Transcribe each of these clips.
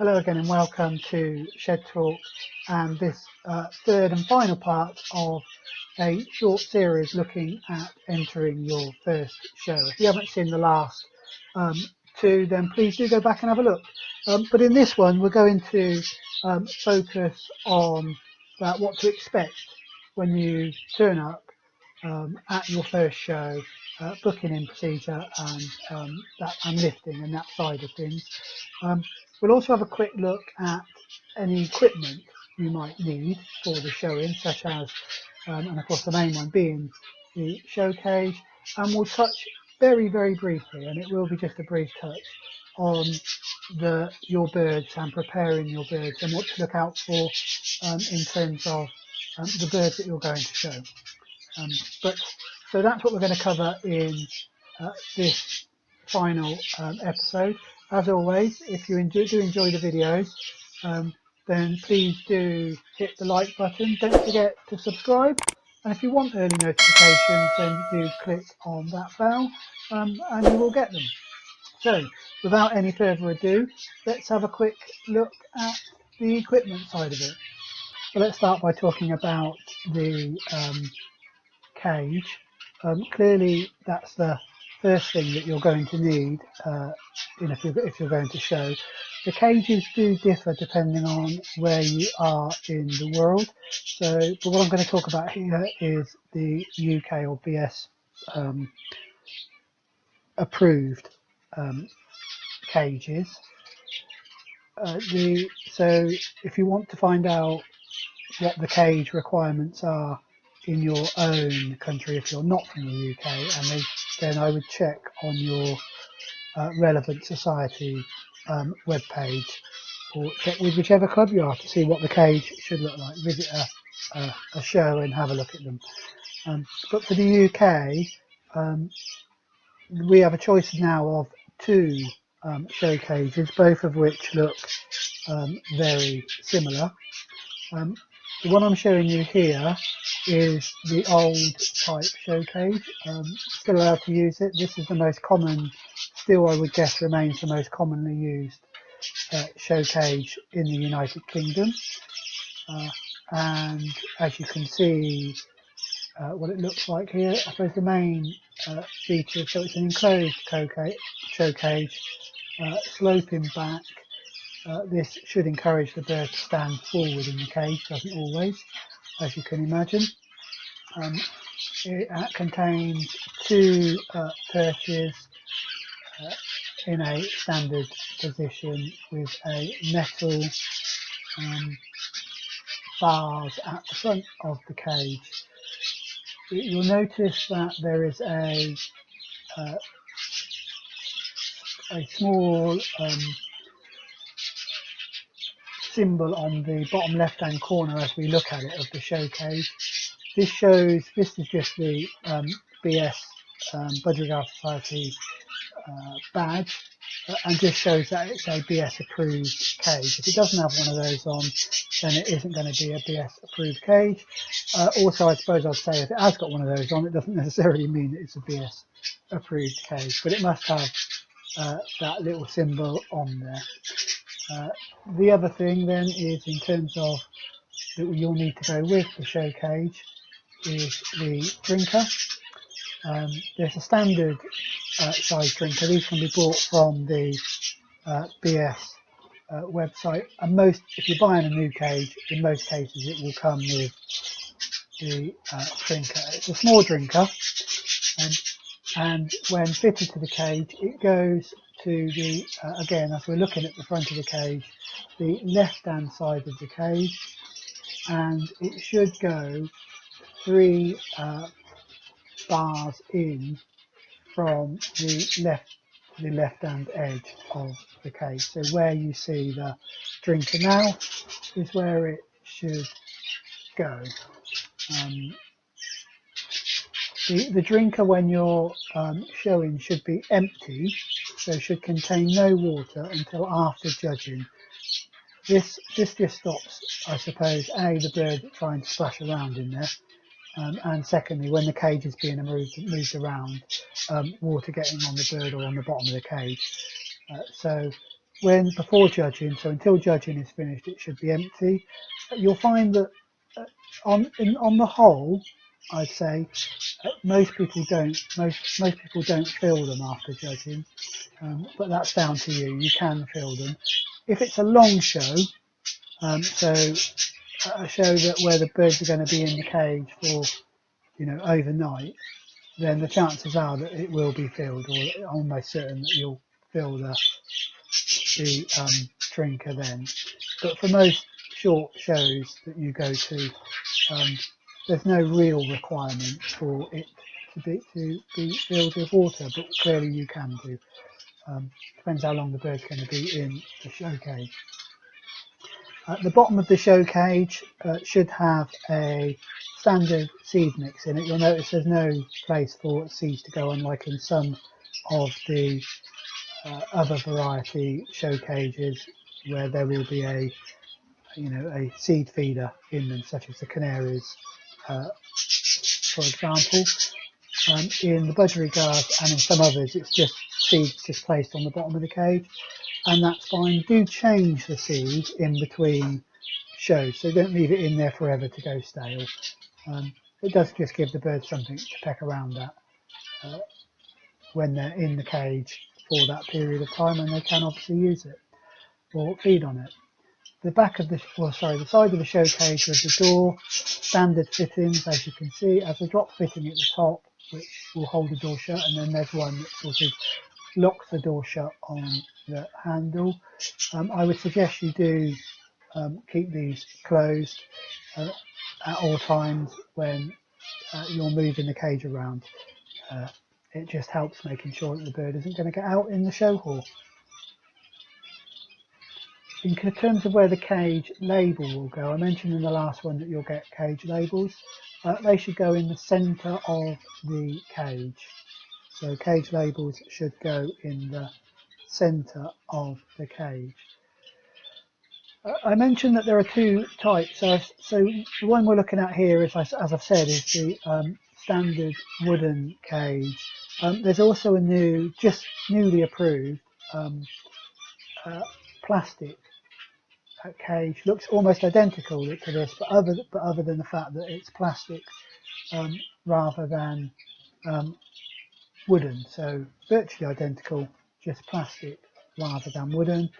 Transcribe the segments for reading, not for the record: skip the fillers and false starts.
Hello again and welcome to Shed Talk and this third and final part of a short series looking at entering your first show. If you haven't seen the last two, then please do go back and have a look. But in this one, we're going to focus on what to expect when you turn up at your first show, booking in procedure and lifting and that side of things. We'll also have a quick look at any equipment you might need for the showing, such as, and of course the main one being the show cage, and we'll touch very, very briefly, and it will be just a brief touch on your birds and preparing your birds and what to look out for in terms of the birds that you're going to show. So that's what we're going to cover in this final episode. As always, if you do enjoy the videos, then please do hit the like button. Don't forget to subscribe. And if you want early notifications, then do click on that bell and you will get them. So without any further ado, let's have a quick look at the equipment side of it. So let's start by talking about the cage. Clearly that's the first thing that you're going to need if you're going to show. The cages do differ depending on where you are in the world. But what I'm going to talk about here is the UK or BS approved cages. So if you want to find out what the cage requirements are in your own country, if you're not from the UK, then I would check on your relevant society webpage, or check with whichever club you are to see what the cage should look like. Visit a show and have a look at them. But for the UK, we have a choice now of two show cages, both of which look very similar. The one I'm showing you here is the old type show cage. Still allowed to use it. This is the most common, still I would guess remains the most commonly used show cage in the United Kingdom. And as you can see what it looks like here, I suppose the main feature, so it's an enclosed show cage, sloping back. This should encourage the bird to stand forward in the cage, doesn't always, as you can imagine. It contains two perches in a standard position with a metal bars at the front of the cage. You'll notice that there is a small symbol on the bottom left hand corner as we look at it of the show cage. This is just the BS Budgerigar Society badge, and just shows that it's a BS approved cage. If it doesn't have one of those on, then it isn't going to be a BS approved cage. Also, I suppose I'd say if it has got one of those on, it doesn't necessarily mean that it's a BS approved cage, but it must have that little symbol on there. The other thing then is, in terms of that you'll need to go with the show cage, is the drinker. There's a standard size drinker. These can be bought from the BS website, and if you're buying a new cage, in most cases it will come with the drinker. It's a small drinker, and when fitted to the cage, it goes to the again, as we're looking at the front of the cage, the left hand side of the cage, and it should go 3 bars in from the left hand edge of the cage. So where you see the drinker now is where it should go. The drinker, when you're showing, should be empty, so should contain no water until after judging. This just stops, I suppose, the bird trying to splash around in there, and secondly, when the cage is being moved around, water getting on the bird or on the bottom of the cage. So when before judging, so until judging is finished, it should be empty. You'll find that on the whole, I'd say most people don't fill them after judging, but that's down to you. You can fill them if it's a long show. So a show that where the birds are going to be in the cage for overnight, then the chances are that it will be filled, or almost certain that you'll fill the drinker then. But for most short shows that you go to, there's no real requirement for it to be filled with water, but clearly you can do. Depends how long the bird's going to be in the show cage. The bottom of the show cage should have a standard seed mix in it. You'll notice there's no place for seeds to go on, like in some of the other variety show cages where there will be a seed feeder in them, such as the canaries, for example. In the budgerigars and in some others, it's just seeds just placed on the bottom of the cage, and that's fine. Do change the seed in between shows, so don't leave it in there forever to go stale. It does just give the birds something to peck around at when they're in the cage for that period of time, and they can obviously use it or feed on it. The side of the show cage with the door, standard fittings, as you can see, as a drop fitting at the top, which will hold the door shut, and then there's one that sort of locks the door shut on the handle. I would suggest you do keep these closed at all times when you're moving the cage around. It just helps making sure that the bird isn't going to get out in the show hall. In terms of where the cage label will go, I mentioned in the last one that you'll get cage labels. They should go in the centre of the cage. So cage labels should go in the centre of the cage. I mentioned that there are two types. So the one we're looking at here is, as I've said, is the standard wooden cage. There's also a just newly approved plastic cage. Looks almost identical to this, but other than the fact that it's plastic rather than wooden. So virtually identical, just plastic rather than wooden.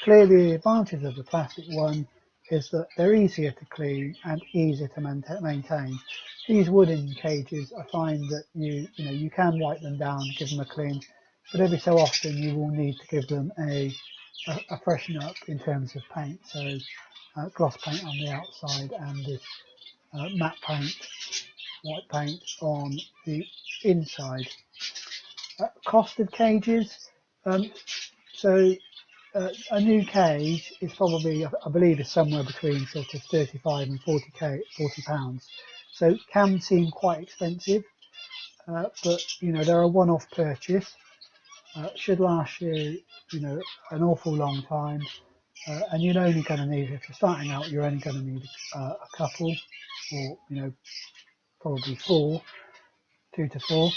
Clearly, the advantage of the plastic one is that they're easier to clean and easier to maintain. These wooden cages, I find that you can wipe them down, give them a clean, but every so often you will need to give them a freshen up in terms of paint. So gloss paint on the outside and this matte paint, white paint on the inside. Cost of cages. A new cage is probably, I believe, is somewhere between sort of 35 and 40 pounds. So it can seem quite expensive, but they're a one-off purchase. Should last you, an awful long time, and you're only going to need, if you're starting out, you're only going to need a couple, or probably 2 to 4.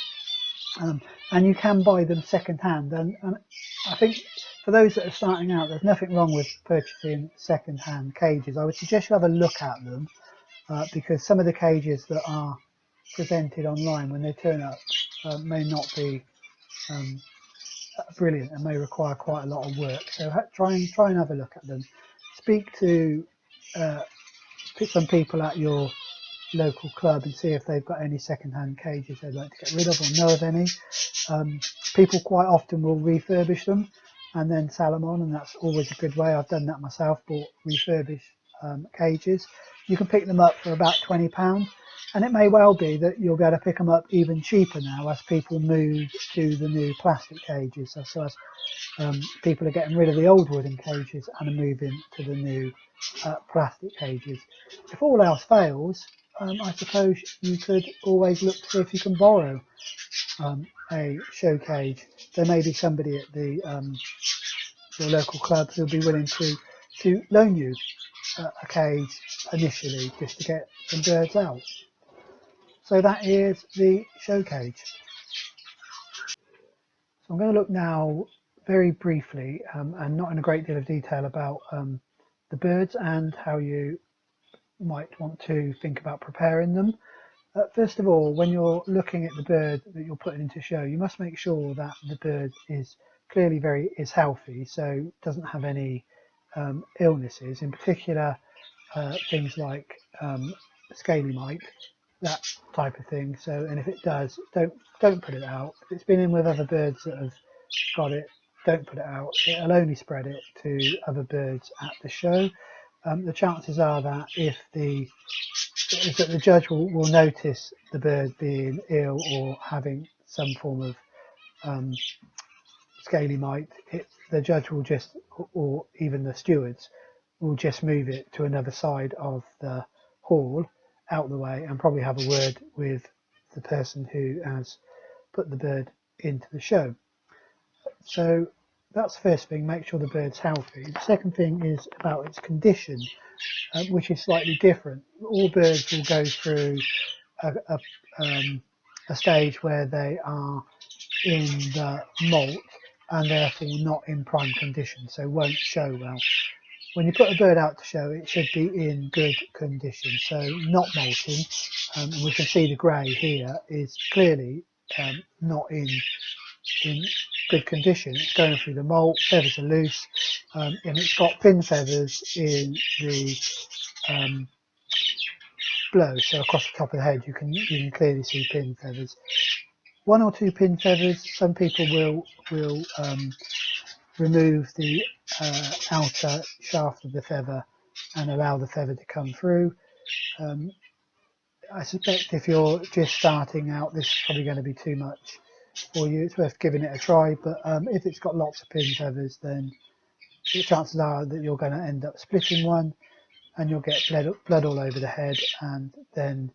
And you can buy them second hand, and I think for those that are starting out, there's nothing wrong with purchasing second hand cages. I would suggest you have a look at them, because some of the cages that are presented online when they turn up may not be brilliant and may require quite a lot of work. So try and have a look at them. Speak to some people at your local club and see if they've got any second-hand cages they'd like to get rid of or know of any. People quite often will refurbish them and then sell them on, and that's always a good way. I've done that myself, bought refurbished cages. You can pick them up for about £20, and it may well be that you'll be able to pick them up even cheaper now as people move to the new plastic cages. So as people are getting rid of the old wooden cages and are moving to the new plastic cages. If all else fails, I suppose you could always look to see if you can borrow a show cage. There may be somebody at your local club who'll be willing to loan you a cage initially, just to get some birds out. So that is the show cage. So I'm going to look now very briefly and not in a great deal of detail about the birds and how you might want to think about preparing them. First of all, when you're looking at the bird that you're putting into show, you must make sure that the bird is clearly is healthy, so doesn't have any illnesses, in particular things like scaly mite, that type of thing. So, and if it does, don't put it out. If it's been in with other birds that have got it, don't put it out. It'll only spread it to other birds at the show. The chances are that if the judge will notice the bird being ill or having some form of scaly mite, the judge will just, or even the stewards, will just move it to another side of the hall out of the way and probably have a word with the person who has put the bird into the show. So that's the first thing, make sure the bird's healthy. The second thing is about its condition, which is slightly different. All birds will go through a stage where they are in the molt and therefore not in prime condition, so won't show well. When you put a bird out to show, it should be in good condition, so not molting. And we can see the grey here is clearly not in good condition. It's going through the molt, feathers are loose, and it's got pin feathers in the blow, so across the top of the head you can clearly see pin feathers. One or two pin feathers. Some people will remove the outer shaft of the feather and allow the feather to come through. I suspect if you're just starting out, this is probably going to be too much for you. It's worth giving it a try, but if it's got lots of pin feathers, then the chances are that you're going to end up splitting one and you'll get blood all over the head, and then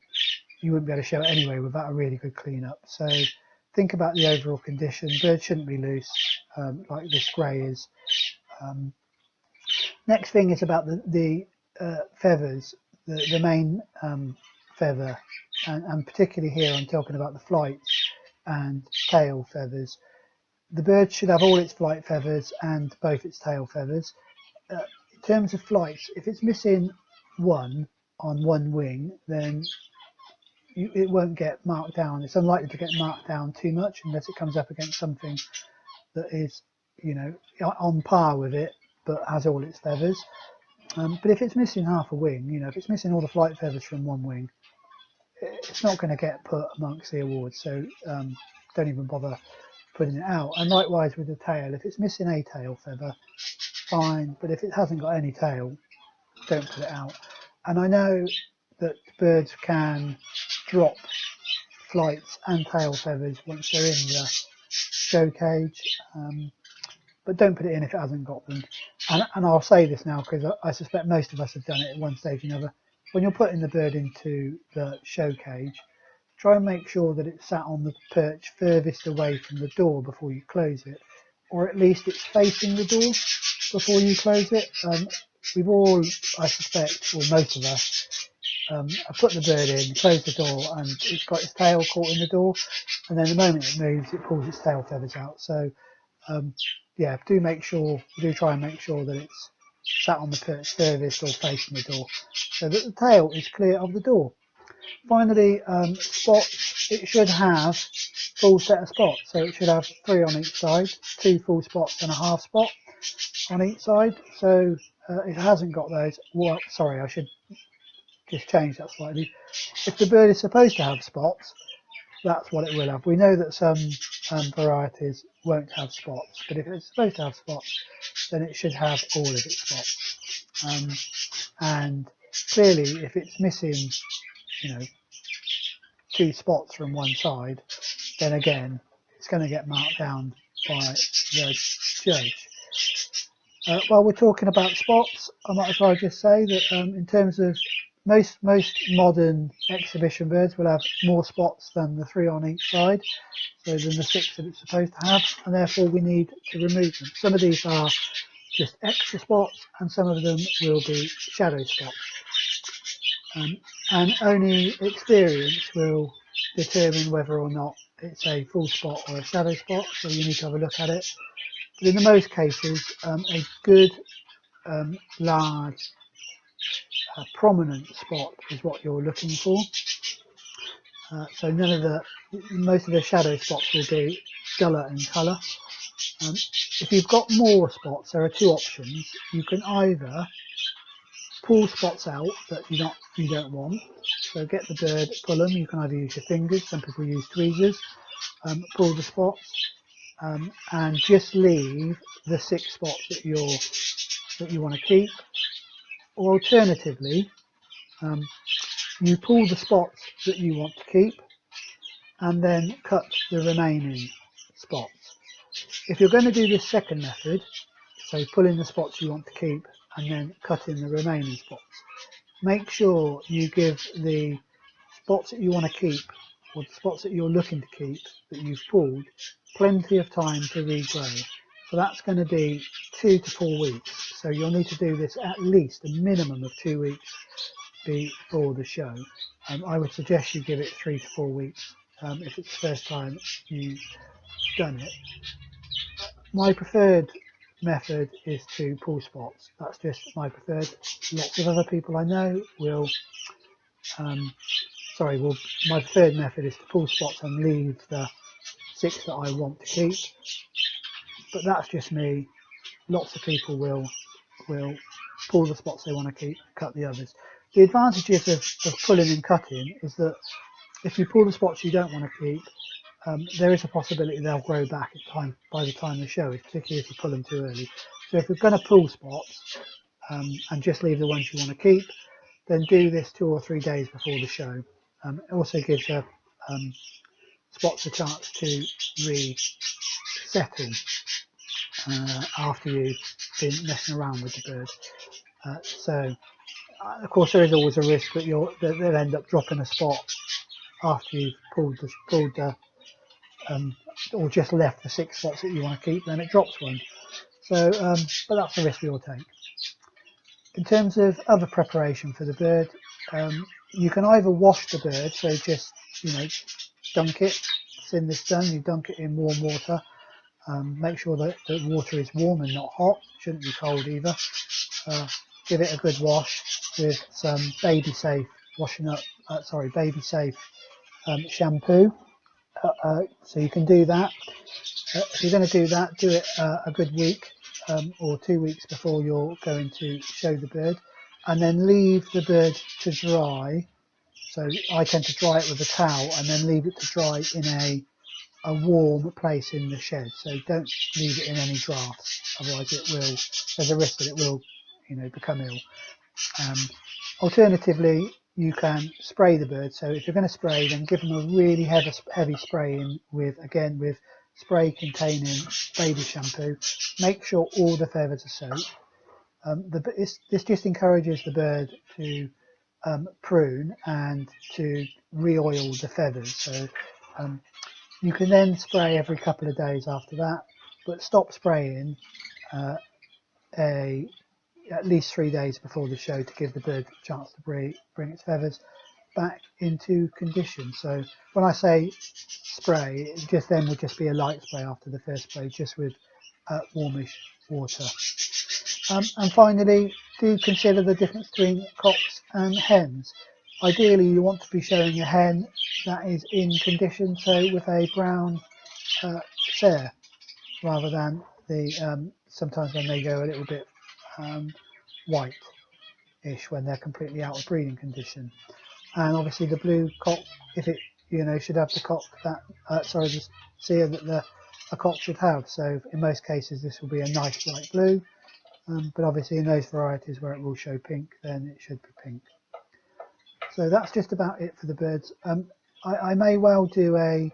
you wouldn't be able to show it anyway without a really good clean-up. So think about the overall condition. Birds shouldn't be loose like this grey is. Next thing is about the feathers, the main feather, and particularly here I'm talking about the flights and tail feathers. The bird should have all its flight feathers and both its tail feathers. In terms of flights, if it's missing one on one wing, then it won't get marked down. It's unlikely to get marked down too much unless it comes up against something that is, you know, on par with it but has all its feathers. But if it's missing half a wing, you know, if it's missing all the flight feathers from one wing, it's not going to get put amongst the awards. So don't even bother putting it out. And likewise with the tail, if it's missing a tail feather, fine, but if it hasn't got any tail, don't put it out. And I know that birds can drop flights and tail feathers once they're in the show cage, but don't put it in if it hasn't got them. And I'll say this now because I suspect most of us have done it at one stage or another. When you're putting the bird into the show cage, try and make sure that it's sat on the perch furthest away from the door before you close it, or at least it's facing the door before you close it. We've all, I suspect, or most of us, have put the bird in, closed the door, and it's got its tail caught in the door, and then the moment it moves, it pulls its tail feathers out. So, yeah, do try and make sure that it's sat on the perch furthest or facing the door, so that the tail is clear of the door. Finally, spots, it should have full set of spots, so it should have 3 on each side, 2 full spots and a half spot on each side. So if it hasn't got those, well, sorry, I should just change that slightly. If the bird is supposed to have spots, that's what it will have. We know that some varieties won't have spots, but if it's supposed to have spots, then it should have all of its spots. And clearly, if it's missing, you know, 2 spots from one side, then again, it's going to get marked down by the judge. While we're talking about spots, I might as well just say that in terms of most modern exhibition birds will have more spots than the 3 on each side, so than the 6 that it's supposed to have, and therefore we need to remove them. Some of these are just extra spots, and some of them will be shadow spots. And only experience will determine whether or not it's a full spot or a shadow spot, so you need to have a look at it. But in the most cases, a good large prominent spot is what you're looking for. So most of the shadow spots will be duller in colour. If you've got more spots, there are two options. You can either pull spots out that you don't want. So get the bird, pull them. You can either use your fingers. Some people use tweezers. Pull the spots and just leave the 6 spots that you want to keep. Or alternatively, you pull the spots that you want to keep and then cut the remaining spots. If you're going to do this second method, so pull in the spots you want to keep and then cut in the remaining spots, make sure you give the spots that you want to keep, or the spots that you're looking to keep that you've pulled, plenty of time to regrow. So that's going to be 2 to 4 weeks. So you'll need to do this at least a minimum of 2 weeks before the show. I would suggest you give it 3 to 4 weeks if it's the first time you've done it. My preferred method is to pull spots. That's just my preferred. Lots of other people I know will my preferred method is to pull spots and leave the 6 that I want to keep, but that's just me. Lots of people will pull the spots they want to keep, cut the others. The advantages of pulling and cutting is that if you pull the spots you don't want to keep, there is a possibility they'll grow back by the time the show is, particularly if you pull them too early. So if you're going to pull spots and just leave the ones you want to keep, then do this 2 or 3 days before the show. It also gives spots a chance to resettle after you've been messing around with the bird. Of course, there is always a risk that they'll end up dropping a spot after you've pulled or just left the 6 spots that you want to keep, then it drops one. So, but that's the risk we all take. In terms of other preparation for the bird, you can either wash the bird, so just dunk it. In this done, you dunk it in warm water. Make sure that the water is warm and not hot. Shouldn't be cold either. Give it a good wash with some baby safe shampoo. So you can do that. If you're going to do that, do it a good week or 2 weeks before you're going to show the bird, and then leave the bird to dry. So I tend to dry it with a towel and then leave it to dry in a warm place in the shed. So don't leave it in any drafts, otherwise there's a risk that it will become ill. Alternatively, you can spray the bird. So if you're going to spray, then give them a really heavy spray in with spray containing baby shampoo. Make sure all the feathers are soaked. This just encourages the bird to prune and to re-oil the feathers. So you can then spray every couple of days after that, but stop spraying at least 3 days before the show to give the bird a chance to bring its feathers back into condition. So when I say spray, it just then would just be a light spray after the first spray, just with warmish water. And finally, do consider the difference between cocks and hens. Ideally, you want to be showing a hen that is in condition, so with a brown cere, rather than sometimes when they go a little bit white-ish when they're completely out of breeding condition. And obviously the blue cock, if it should have the cock the cere that a cock should have. So in most cases this will be a nice light blue, but obviously in those varieties where it will show pink, then it should be pink. So that's just about it for the birds. I may well do a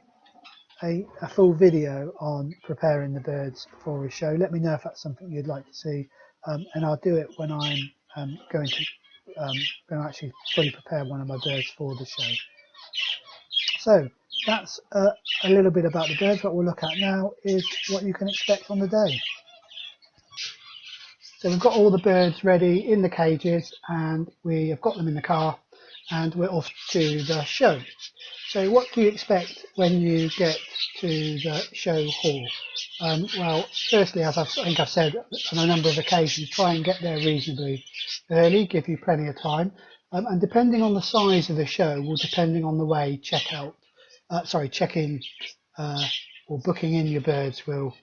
full video on preparing the birds for a show. Let me know if that's something you'd like to see, and I'll do it when I'm going to actually fully prepare one of my birds for the show. So that's a little bit about the birds. What we'll look at now is what you can expect on the day. So we've got all the birds ready in the cages, and we have got them in the car, and we're off to the show. So what do you expect when you get to the show hall? Well, firstly, as I think I've said on a number of occasions, try and get there reasonably early, give you plenty of time. And depending on the size of the show, will depending on the way check-in or booking in your birds will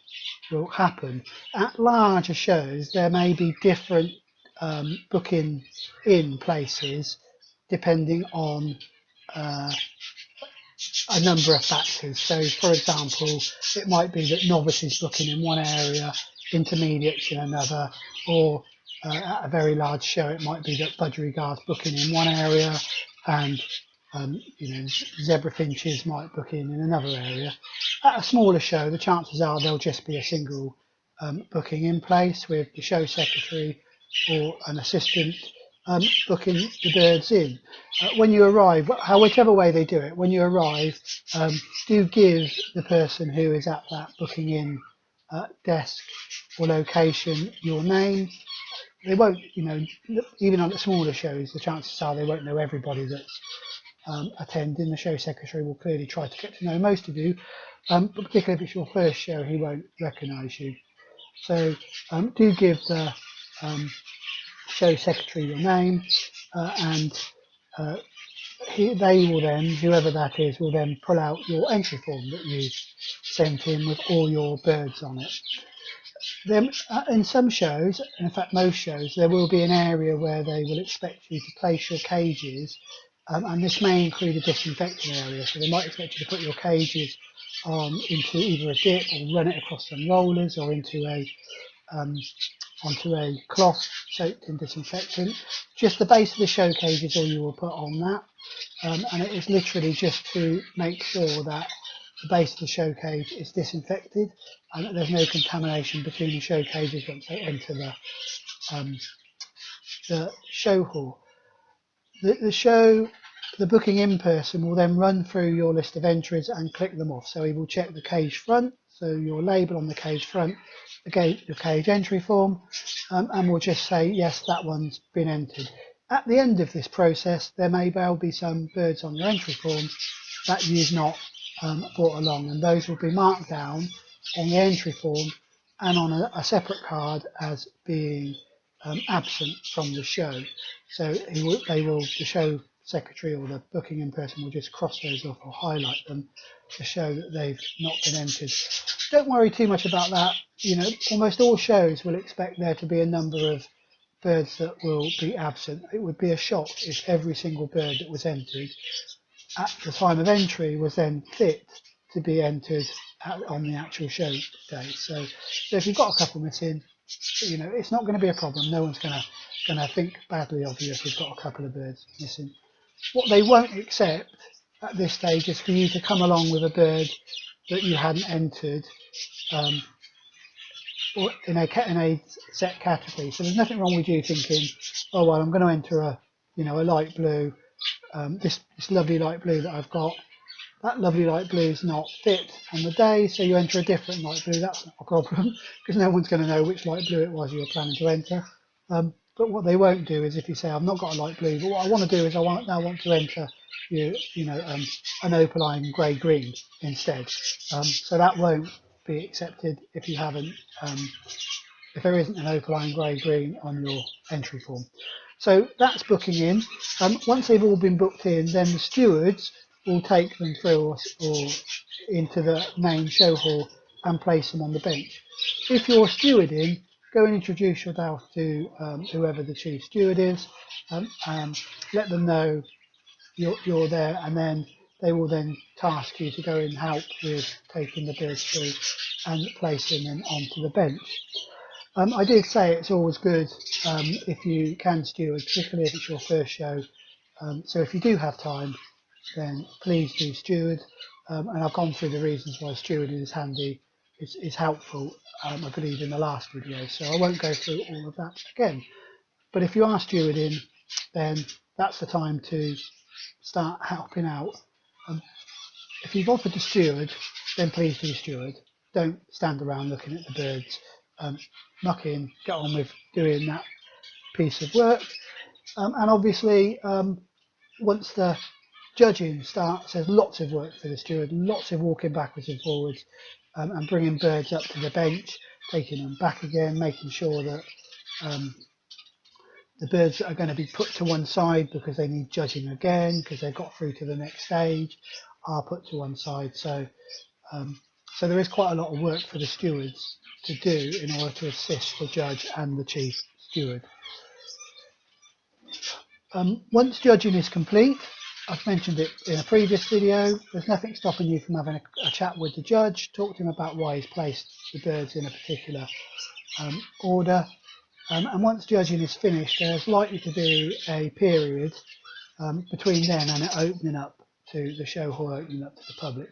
happen. At larger shows, there may be different booking in places depending on a number of factors. So, for example, it might be that novices booking in one area, intermediates in another, or at a very large show, it might be that budgerigars booking in one area, and zebra finches might book in another area. At a smaller show, the chances are there'll just be a single booking in place with the show secretary or an assistant booking the birds in. When you arrive, whichever way they do it, when you arrive, do give the person who is at that booking in desk or location your name. They won't, even on the smaller shows, the chances are they won't know everybody that's attending. The show secretary will clearly try to get to know most of you, but particularly if it's your first show, he won't recognise you. So do give the show secretary your name, and they will then, whoever that is, will then pull out your entry form that you sent in with all your birds on it. Then, in some shows, in fact most shows, there will be an area where they will expect you to place your cages, and this may include a disinfecting area. So they might expect you to put your cages into either a dip or run it across some rollers or into onto a cloth soaked in disinfectant. Just the base of the show cage is all you will put on that, and it is literally just to make sure that the base of the show cage is disinfected and that there's no contamination between the show cages once they enter the show hall. The booking in person will then run through your list of entries and click them off. So he will check the cage front, so your label on the cage front, your cage entry form, and we'll just say, yes, that one's been entered. At the end of this process, there may well be some birds on your entry form that you've not brought along, and those will be marked down on the entry form and on a separate card as being absent from the show. So the show secretary or the booking in person will just cross those off or highlight them to show that they've not been entered. Don't worry too much about that. Almost all shows will expect there to be a number of birds that will be absent. It would be a shock if every single bird that was entered at the time of entry was then fit to be entered on the actual show day. So if you've got a couple missing, it's not going to be a problem. No one's going to think badly of you if you've got a couple of birds missing. What they won't accept at this stage is for you to come along with a bird that you hadn't entered or in a set category. So there's nothing wrong with you thinking, oh well, I'm going to enter a light blue. This lovely light blue that I've got. That lovely light blue is not fit on the day, so you enter a different light blue. That's not a problem because no one's going to know which light blue it was you were planning to enter. But what they won't do is if you say, I've not got a light blue, but what I want to do is I now want to enter an opaline grey-green instead. So that won't be accepted if you haven't, if there isn't an opaline grey-green on your entry form. So that's booking in. Once they've all been booked in, then the stewards will take them through or into the main show hall and place them on the bench. If you're stewarding, go and introduce yourself to whoever the chief steward is, let them know you're there, and then they will then task you to go and help with taking the birds through and placing them onto the bench. I did say it's always good if you can steward, particularly if it's your first show. So if you do have time, then please do steward. And I've gone through the reasons why stewarding is handy, is helpful, I believe, in the last video. So I won't go through all of that again. But if you are stewarding, then that's the time to start helping out. If you've offered to steward, then please do steward. Don't stand around looking at the birds. Muck in, get on with doing that piece of work. And obviously, once the Judging starts, there's lots of work for the steward, lots of walking backwards and forwards, and bringing birds up to the bench, taking them back again, making sure that the birds that are going to be put to one side because they need judging again, because they've got through to the next stage, are put to one side. So there is quite a lot of work for the stewards to do in order to assist the judge and the chief steward. Once judging is complete, I've mentioned it in a previous video, there's nothing stopping you from having a chat with the judge, talk to him about why he's placed the birds in a particular order. And once judging is finished, there's likely to be a period between then and it opening up to the show hall, opening up to the public.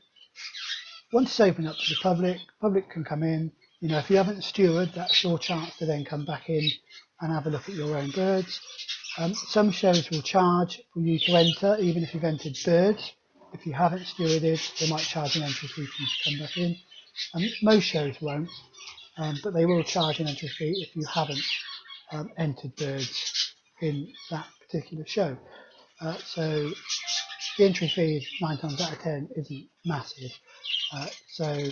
Once it's opened up to the public can come in. You know, if you haven't stewarded, that's your chance to then come back in and have a look at your own birds. Some shows will charge for you to enter, even if you've entered birds. If you haven't stewarded, they might charge an entry fee for you to come back in. Most shows won't, but they will charge an entry fee if you haven't entered birds in that particular show. So the entry fee 9 times out of 10 isn't massive. So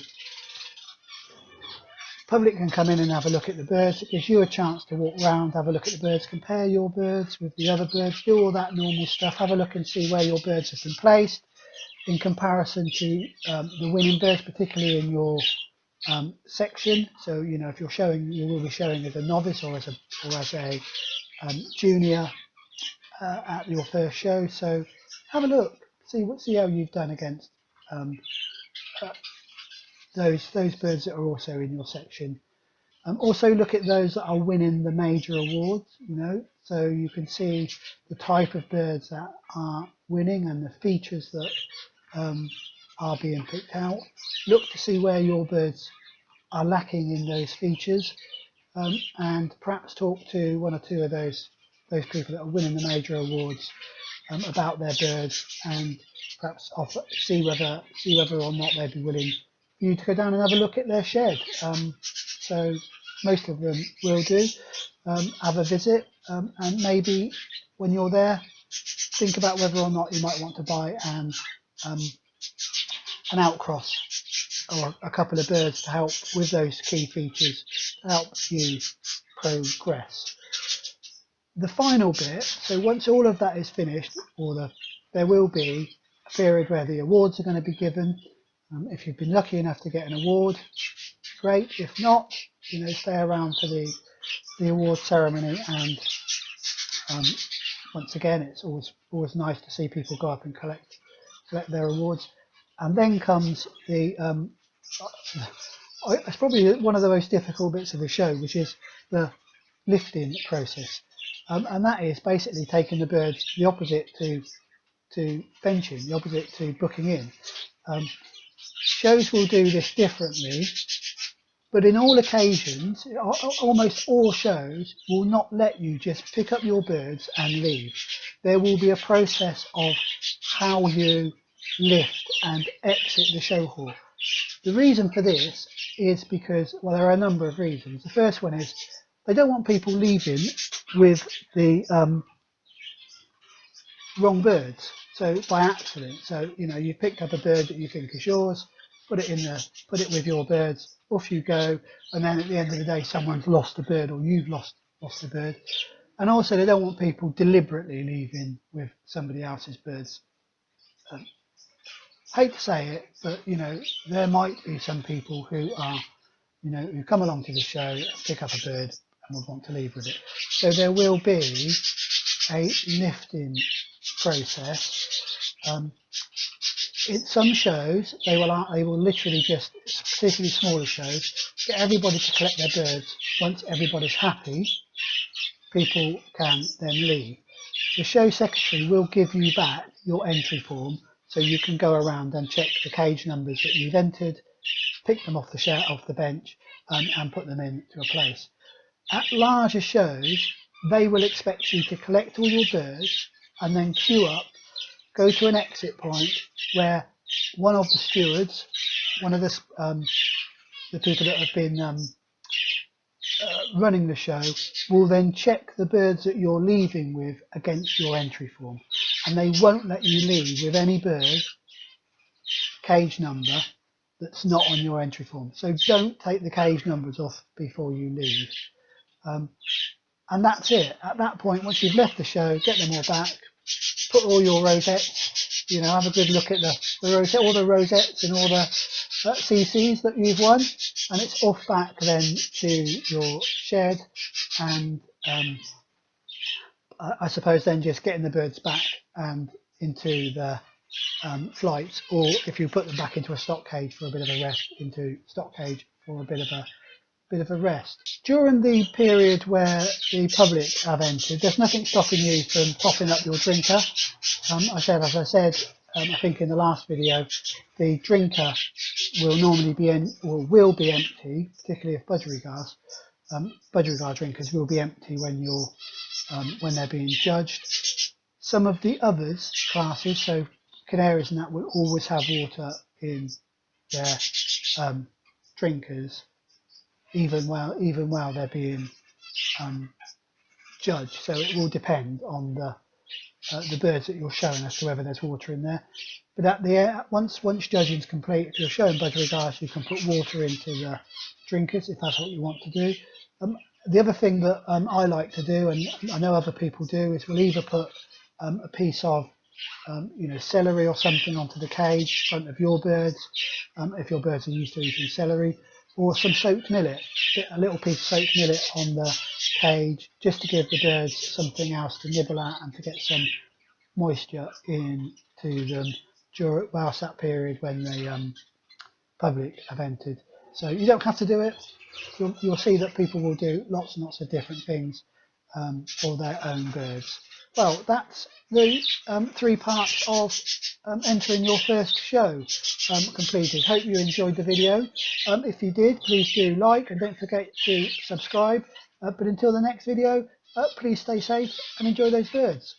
public can come in and have a look at the birds. It gives you a chance to walk around, have a look at the birds, compare your birds with the other birds, do all that normal stuff, have a look and see where your birds have been placed in comparison to the winning birds, particularly in your section. So, you know, if you're showing, you will be showing as a novice or as a junior at your first show. So have a look, see how you've done against those birds that are also in your section. Also look at those that are winning the major awards, you know, so you can see the type of birds that are winning and the features that are being picked out. Look to see where your birds are lacking in those features, and perhaps talk to one or two of those people that are winning the major awards about their birds, and perhaps see whether or not they'd be willing for you to go down and have a look at their shed. So most of them will do. Have a visit, and maybe when you're there, think about whether or not you might want to buy an outcross or a couple of birds to help with those key features, to help you progress. The final bit, so once all of that is finished, there will be a period where the awards are going to be given. If you've been lucky enough to get an award, great. If not, you know, stay around for the award ceremony. And once again, it's always nice to see people go up and collect their awards. And then comes the it's probably one of the most difficult bits of the show, which is the lifting process. And that is basically taking the birds the opposite to benching, the opposite to booking in. Shows will do this differently, but in all occasions, almost all shows will not let you just pick up your birds and leave. There will be a process of how you lift and exit the show hall. The reason for this is because, well, there are a number of reasons. The first one is they don't want people leaving with the wrong birds, so by accident. So, you know, you picked up a bird that you think is yours, put it with your birds, off you go, and then at the end of the day someone's lost a bird, or you've lost a bird. And also they don't want people deliberately leaving with somebody else's birds. Hate to say it, but you know, there might be some people who are, you know, who come along to the show, pick up a bird and would want to leave with it. So there will be a lifting process. In some shows, they will literally just, particularly smaller shows, get everybody to collect their birds. Once everybody's happy, people can then leave. The show secretary will give you back your entry form, so you can go around and check the cage numbers that you've entered, pick them off the bench, and put them into a place. At larger shows, they will expect you to collect all your birds and then queue up, go to an exit point where one of the stewards, one of the people that have been running the show, will then check the birds that you're leaving with against your entry form. and they won't let you leave with any bird cage number that's not on your entry form. So don't take the cage numbers off before you leave. And that's it. At that point, once you've left the show, get them all back, put all your rosettes, you know, have a good look at the rosette, all the rosettes and all the CCs that you've won, and it's off back then to your shed, and I suppose then just getting the birds back and into the flights, or if you put them back into a stock cage for a bit of a rest, into stock cage for a bit of a rest. During the period where the public have entered, there's nothing stopping you from topping up your drinker. As I said, I think in the last video, the drinker will normally be will be empty, particularly if budgerigar drinkers will be empty when they're being judged. Some of the others classes, so canaries and that, will always have water in their drinkers, even while they're being judged. So it will depend on the birds that you're showing as to whether there's water in there. But at the once judging's complete, if you're showing budgerigars, you can put water into the drinkers if that's what you want to do. The other thing that I like to do, and I know other people do, is we'll either put a piece of celery or something onto the cage in front of your birds, if your birds are used to eating celery, or some soaked millet, a little piece of soaked millet on the cage, just to give the birds something else to nibble at and to get some moisture into them whilst that period when the public have entered. So you don't have to do it. You'll see that people will do lots and lots of different things for their own birds. Well, that's the 3 parts of entering your first show completed. Hope you enjoyed the video. If you did, please do like and don't forget to subscribe. But until the next video, please stay safe and enjoy those birds.